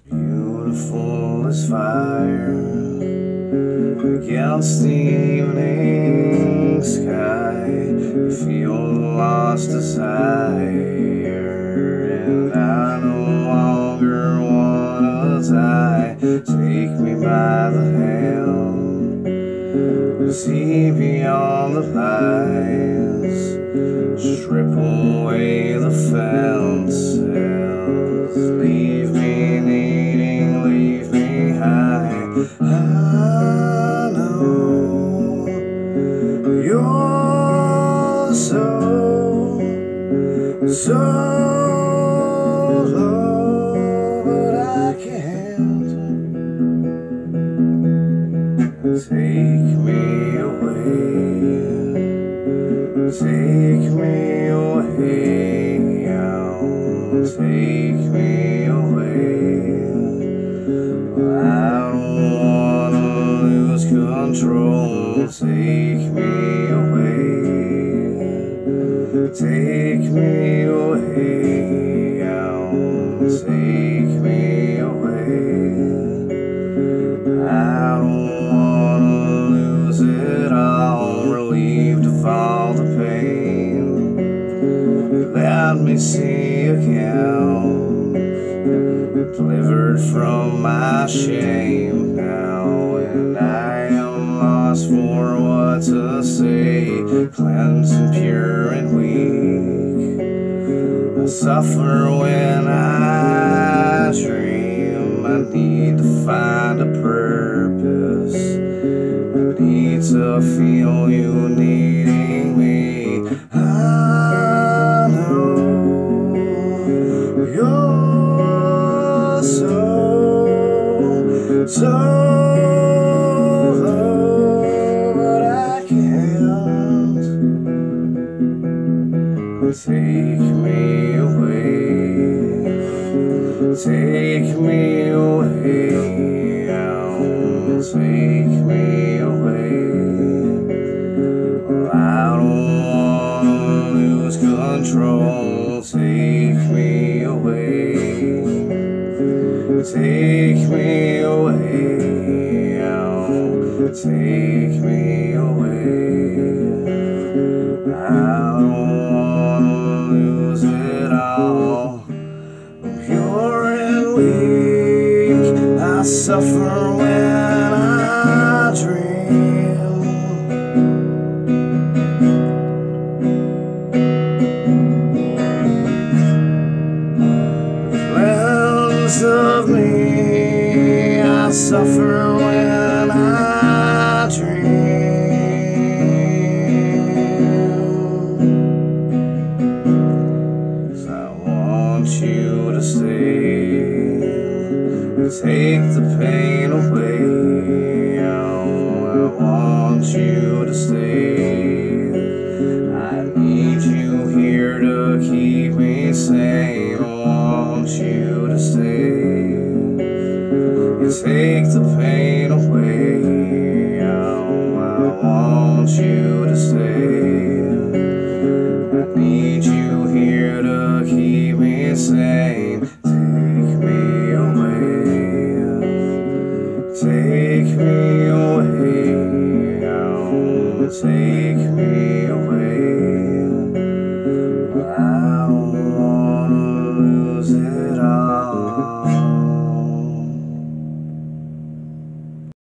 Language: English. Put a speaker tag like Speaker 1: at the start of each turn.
Speaker 1: Beautiful as fire against the evening sky. You feel the lost desire, and I no longer wanna die. Take me by the hand, see beyond the lies, strip away the fences, leave me needing, leave me high. I know you're so low, but I can't. Take me away, take me away, take me away. I don't wanna lose control. Take me away, take me away, take me away. I don't wanna lose it all, relieved of all the pain. Let me see again, delivered from my shame now, and I am lost for what to say, cleansed and pure and weak. I suffer when I dream. I need to find a purpose. I need to feel you needing me. I know you're so low, but I can't. Take me away, take me away, take me away. I don't wanna lose control. Take me away, take me away, take me away. I don't wanna lose it all. I'm pure and weak. I suffer when I dream. Cleanse of me. I suffer when I dream. 'Cause I want you to stay, take the pain away. I want you to stay.